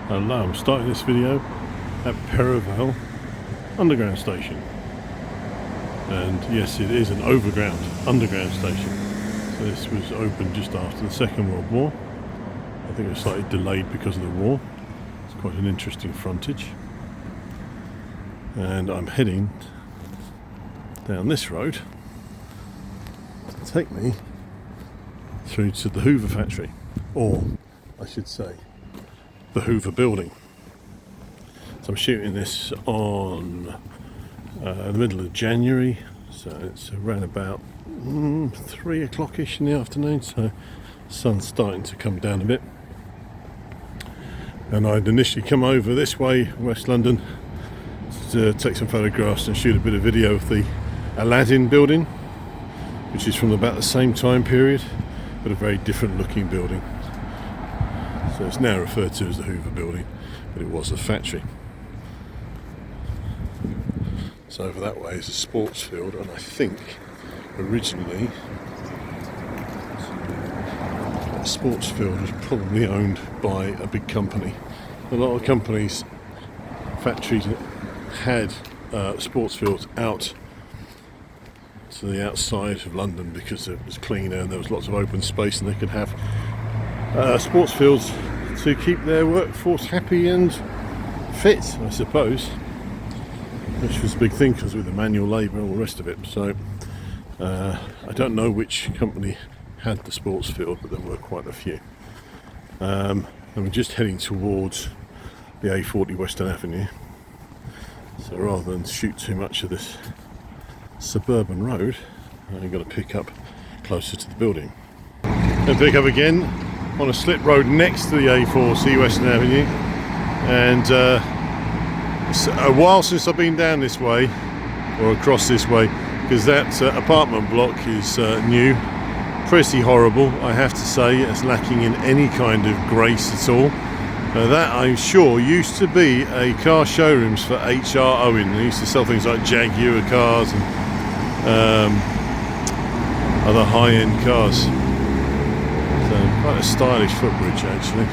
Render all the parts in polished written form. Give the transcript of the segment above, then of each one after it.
Hello, I'm starting this video at Perivale Underground station, and yes, it is an overground underground station. So this was opened just after the Second World War. I think it was slightly delayed because of the war. It's quite an interesting frontage, and I'm heading down this road to take me through to the Hoover factory, or I should say the Hoover Building. So I'm shooting this on the middle of January, so it's around about 3 o'clock-ish in the afternoon, so the sun's starting to come down a bit. And I'd initially come over this way, West London, to take some photographs and shoot a bit of video of the Aladdin building, which is from about the same time period, but a very different looking building. So it's now referred to as the Hoover Building, but it was a factory. So over that way is a sports field, and I think originally that sports field was probably owned by a big company. A lot of companies, factories had sports fields out to the outside of London because it was cleaner and there was lots of open space, and they could have sports fields to keep their workforce happy and fit, I suppose, which was a big thing because with the manual labour and all the rest of it. So I don't know which company had the sports field, but there were quite a few. And we're just heading towards the A40 Western Avenue, so rather than shoot too much of this suburban road, I'm going to pick up closer to the building. And pick up again on a slip road next to the A40 Western Avenue, and it's a while since I've been down this way or across this way, because that apartment block is new, pretty horrible, I have to say. It's lacking in any kind of grace at all. That, I'm sure, used to be a car showrooms for H.R. Owen. They used to sell things like Jaguar cars and other high-end cars. Quite a stylish footbridge, actually.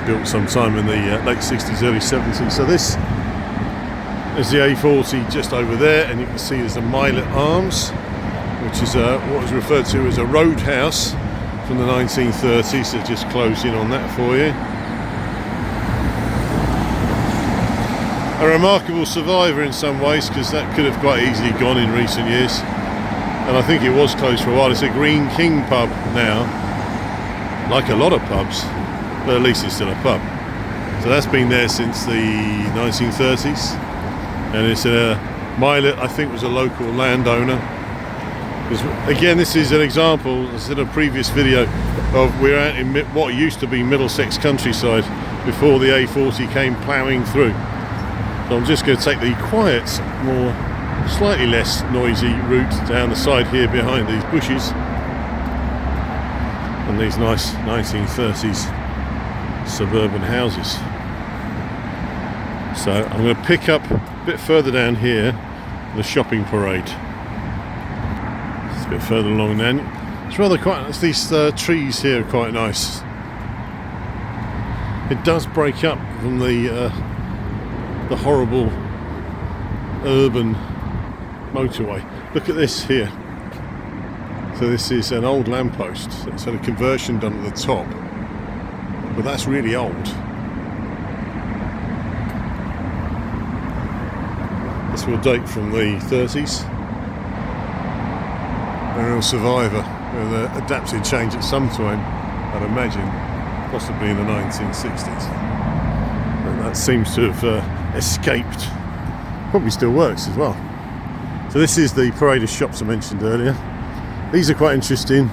Built sometime in the late 60s, early 70s. So this is the A40 just over there, and you can see there's the Milet Arms, which is what was referred to as a roadhouse from the 1930s. So just close in on that for you. A remarkable survivor in some ways, because that could have quite easily gone in recent years. And I think it was closed for a while. It's a Green King pub now, like a lot of pubs, but at least it's still a pub. So that's been there since the 1930s, and it's Milet, I think, was a local landowner. Again, this is an example, as in a previous video, of we're out in what used to be Middlesex countryside before the A40 came ploughing through. So I'm just going to take the quiet, more slightly less noisy route down the side here behind these bushes and these nice 1930s suburban houses. So I'm going to pick up a bit further down here the shopping parade. It's a bit further along now. It's rather quite, these trees here are quite nice. It does break up from the horrible urban motorway. Look at this here. So this is an old lamppost. It's had a conversion done at the top, but that's really old. This will date from the 30s. A real survivor with adapted change at some time, I'd imagine, possibly in the 1960s. And that seems to have escaped. Probably still works as well. So this is the parade of shops I mentioned earlier. These are quite interesting.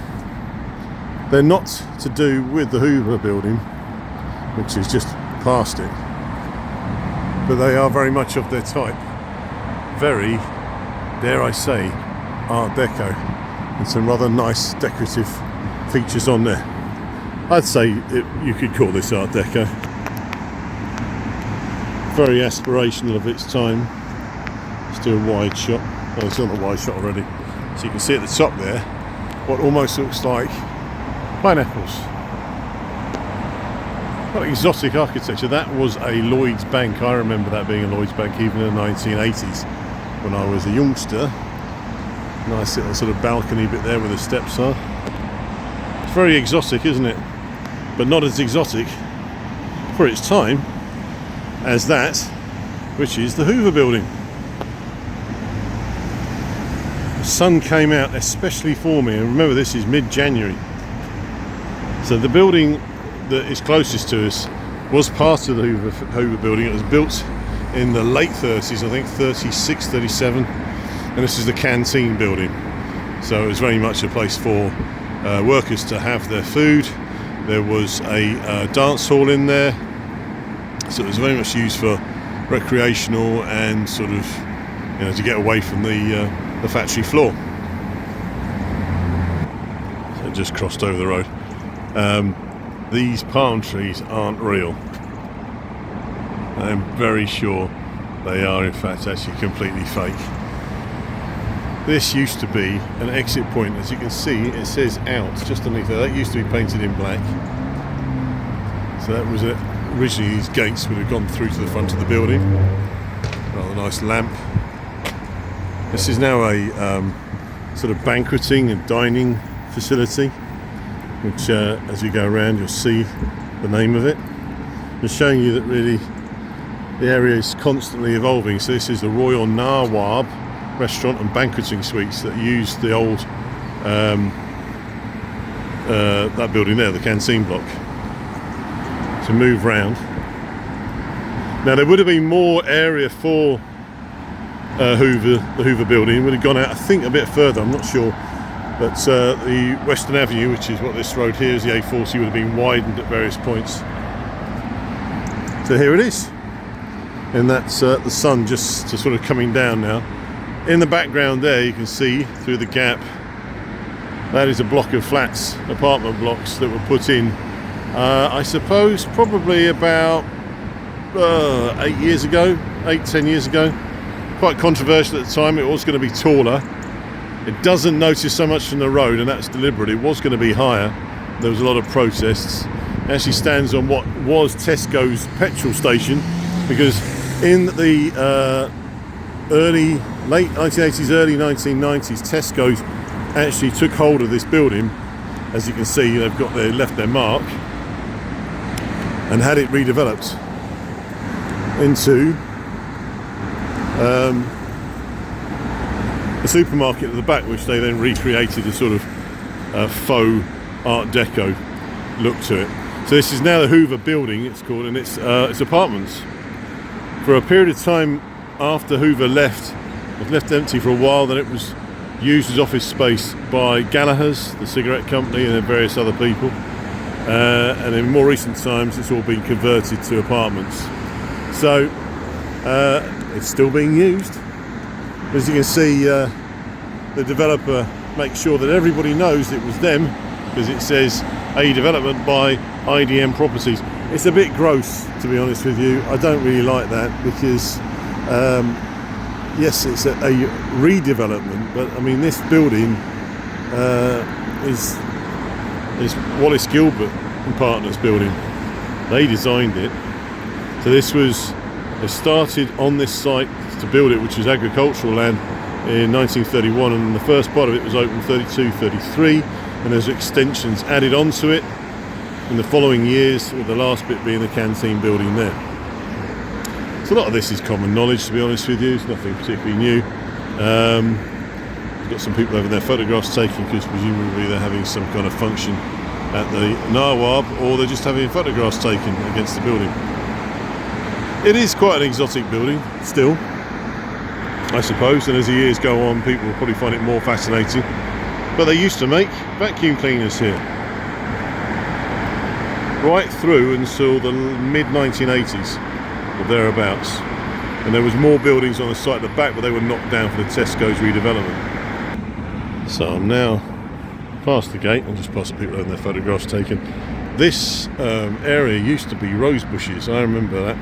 They're not to do with the Hoover Building, which is just past it, but they are very much of their type. Very, dare I say, Art Deco, and some rather nice decorative features on there. I'd say you could call this Art Deco. Very aspirational of its time. Let's do a wide shot. Oh, it's on the wide shot already. So you can see at the top there what almost looks like pineapples. quite exotic architecture. That was a Lloyd's Bank. I remember that being a Lloyd's Bank even in the 1980s when I was a youngster. Nice little sort of balcony bit there where the steps are. It's very exotic, isn't it? But not as exotic for its time as that, which is the Hoover Building. The sun came out especially for me, and remember this is mid-January. So the building that is closest to us was part of the Hoover Building. It was built in the late 30s, I think 36, 37, and this is the canteen building. So it was very much a place for workers to have their food. There was a dance hall in there, so it was very much used for recreational and sort of, you know, to get away from the factory floor. So I just crossed over the road. These palm trees aren't real. I'm very sure they are in fact actually completely fake. This used to be an exit point. As you can see, it says out just underneath there. That used to be painted in black. So that was it. Originally these gates would have gone through to the front of the building. Rather nice lamp. This is now a sort of banqueting and dining facility, which as you go around you'll see the name of it. Just showing you that really the area is constantly evolving. So this is the Royal Nawab restaurant and banqueting suites that used the old that building there, the canteen block, to move round. Now there would have been more area for the Hoover Building. It would have gone out, I think, a bit further, I'm not sure, but the Western Avenue, which is what this road here is, the A40, would have been widened at various points. So here it is, and that's the sun just sort of coming down now. In the background there you can see through the gap, that is a block of flats, apartment blocks that were put in, I suppose probably about 8 years ago, 10 years ago. Quite controversial at the time. It was going to be taller. It doesn't notice so much from the road, and that's deliberate. It was going to be higher. There was a lot of protests. It actually stands on what was Tesco's petrol station, because in the late 1980s, early 1990s, Tesco's actually took hold of this building. As you can see, they've left their mark and had it redeveloped into a supermarket at the back, which they then recreated a sort of faux Art Deco look to it. So this is now the Hoover Building, it's called, and it's apartments. For a period of time after Hoover left, it was left empty for a while. Then it was used as office space by Gallagher's, the cigarette company, and then various other people. And in more recent times, it's all been converted to apartments. So it's still being used. As you can see, the developer makes sure that everybody knows it was them, because it says a development by IDM Properties. It's a bit gross, to be honest with you. I don't really like that, because yes, it's a redevelopment, but I mean, this building is Wallace Gilbert and Partners building. They designed it. So they started on this site to build it, which was agricultural land, in 1931, and the first part of it was opened 32, 33, and there's extensions added onto it in the following years, with the last bit being the canteen building there. So a lot of this is common knowledge, to be honest with you. It's nothing particularly new. We've got some people having their photographs taken, because presumably they're having some kind of function at the Nawab, or they're just having photographs taken against the building. It is quite an exotic building still, I suppose, and as the years go on, people will probably find it more fascinating. But they used to make vacuum cleaners here, right through until the mid-1980s or thereabouts. And there was more buildings on the site at the back, but they were knocked down for the Tesco's redevelopment. So I'm now past the gate, and just past the people having their photographs taken. This area used to be rose bushes, I remember that.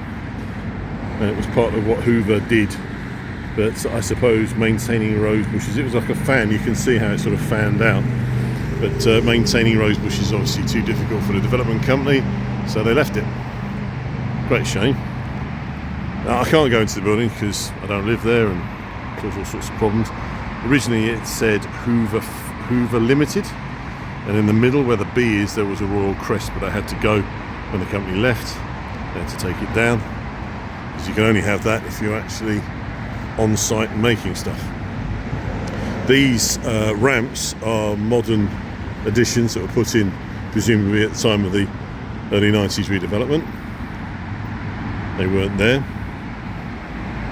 And it was part of what Hoover did, but I suppose maintaining rose bushes, it was like a fan. You can see how it sort of fanned out, but maintaining rose bushes is obviously too difficult for the development company, So they left it. Great shame. I can't go into the building because I don't live there and cause all sorts of problems. Originally it said Hoover Limited, and in the middle where the B is there was a royal crest, but I had to go when the company left. I had to take it down because you can only have that if you're actually on site making stuff. These ramps are modern additions that were put in presumably at the time of the early 90s redevelopment. They weren't there,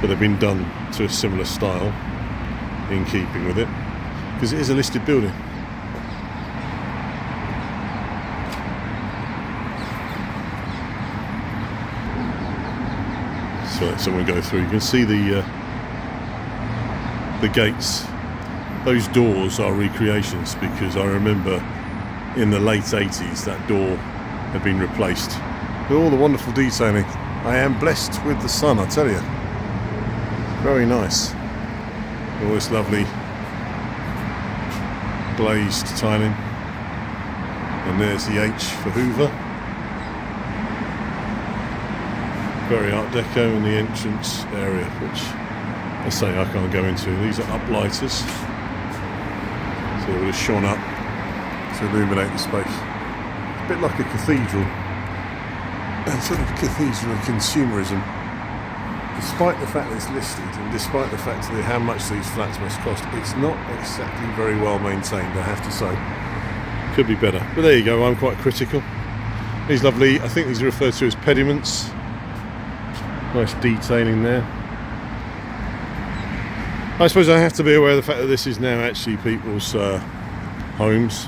but they've been done to a similar style in keeping with it, because it is a listed building. So let someone go through. You can see the gates. Those doors are recreations, because I remember in the late 80s that door had been replaced with all the wonderful detailing. I am blessed with the sun, I tell you. Very nice. All this lovely glazed tiling. And there's the H for Hoover. Very Art Deco in the entrance area, which I say I can't go into. These are uplighters. So it would have shone up to illuminate the space. A bit like a cathedral. And sort of cathedral of consumerism. Despite the fact that it's listed, and despite the fact that how much these flats must cost, it's not exactly very well maintained, I have to say. Could be better. But there you go, I'm quite critical. These lovely, I think these are referred to as pediments. Nice detailing there. I suppose I have to be aware of the fact that this is now actually people's homes.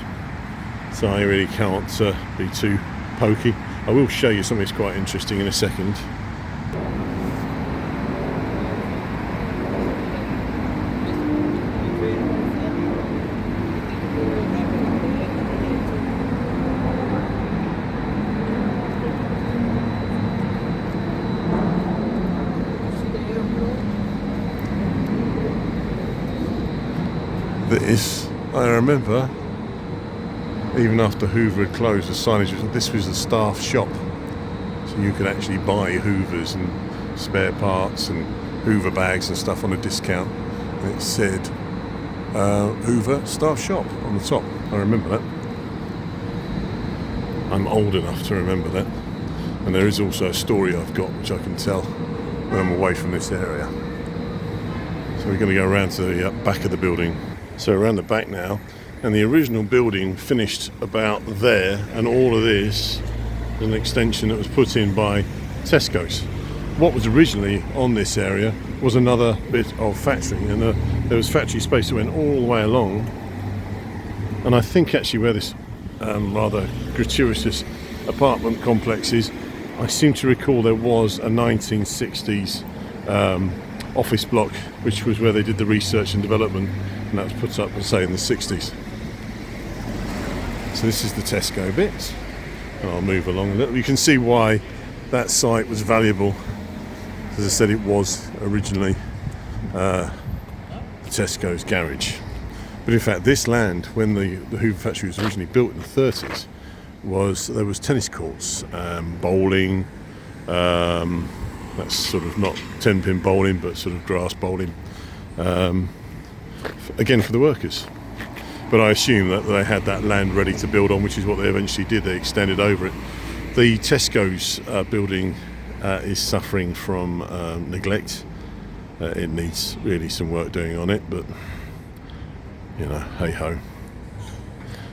So I really can't be too pokey. I will show you something that's quite interesting in a second. This, I remember, even after Hoover had closed, the signage was, this was the staff shop. So you could actually buy Hoovers and spare parts and Hoover bags and stuff on a discount. And it said Hoover staff shop on the top. I remember that. I'm old enough to remember that. And there is also a story I've got which I can tell when I'm away from this area. So we're going to go around to the back of the building. So around the back now, and the original building finished about there, and all of this is an extension that was put in by Tesco's. What was originally on this area was another bit of factory, and there was factory space that went all the way along. And I think actually where this rather gratuitous apartment complex is, I seem to recall there was a 1960s office block, which was where they did the research and development, and that was put up, say, in the 60s. So this is the Tesco bit, and I'll move along a little. You can see why that site was valuable. As I said, it was originally Tesco's garage. But in fact, this land, when the Hoover factory was originally built in the 30s, there was tennis courts, bowling, that's sort of not 10-pin bowling, but sort of grass bowling, again for the workers. But I assume that they had that land ready to build on, which is what they eventually did. They extended over it. The Tesco's building is suffering from neglect. It needs really some work doing on it, but you know, hey ho.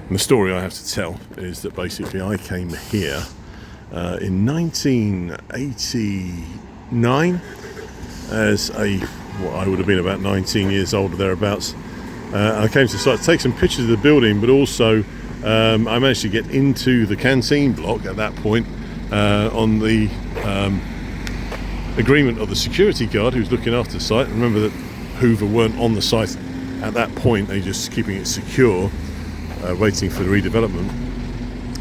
And the story I have to tell is that basically I came here in 1989 as what I would have been about 19 years old or thereabouts. I came to the site to take some pictures of the building, but also I managed to get into the canteen block at that point on the agreement of the security guard who was looking after the site. Remember that Hoover weren't on the site at that point, they were just keeping it secure, waiting for the redevelopment.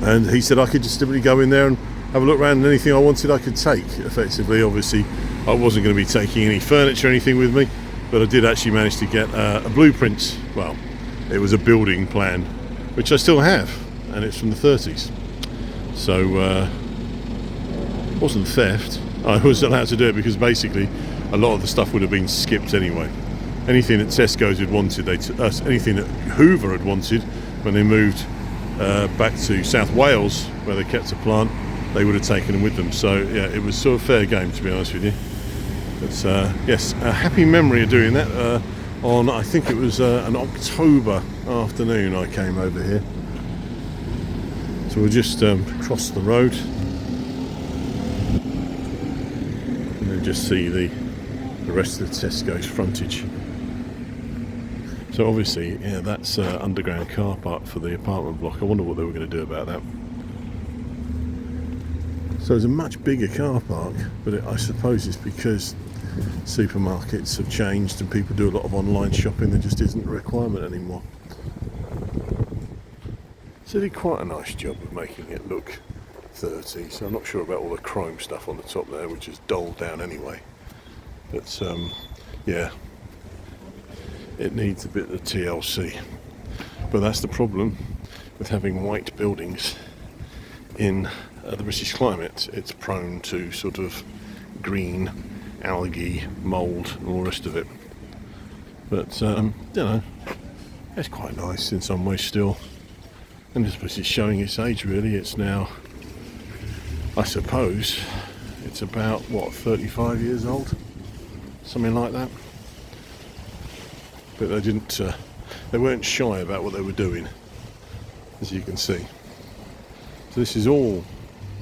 And he said I could just simply go in there and have a look around, and anything I wanted I could take, effectively. Obviously I wasn't going to be taking any furniture or anything with me, but I did actually manage to get a blueprint. Well, it was a building plan, which I still have, and it's from the 30s. So It wasn't theft. I was allowed to do it because basically a lot of the stuff would have been skipped anyway. Anything that Tesco's had wanted, anything that Hoover had wanted when they moved back to South Wales, where they kept a plant, they would have taken them with them. So yeah, it was sort of fair game, to be honest with you. But yes, a happy memory of doing that. On, I think it was an October afternoon I came over here. So we'll just cross the road and then just see the rest of the Tesco's frontage. So obviously, yeah, that's underground car park for the apartment block. I wonder what they were going to do about that. So it's a much bigger car park, but I suppose it's because supermarkets have changed and people do a lot of online shopping. There just isn't a requirement anymore. So they did quite a nice job of making it look 30. So I'm not sure about all the chrome stuff on the top there, which is dulled down anyway. But yeah, it needs a bit of TLC. But that's the problem with having white buildings in the British climate. It's prone to sort of green, algae, mould and all the rest of it. But you know, it's quite nice in some ways still. And I suppose it's showing its age really. It's now, I suppose, it's about, what, 35 years old? Something like that. But they weren't shy about what they were doing, as you can see. So this is all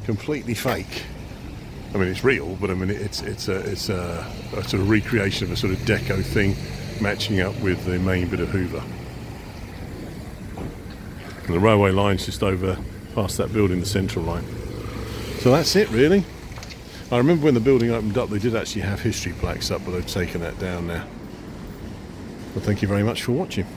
completely fake. I mean, it's real, but I mean, it's a sort of recreation of a sort of deco thing, matching up with the main bit of Hoover. And the railway line's just over past that building, the central line. So that's it, really. I remember when the building opened up, they did actually have history plaques up, but they've taken that down now. Well, thank you very much for watching.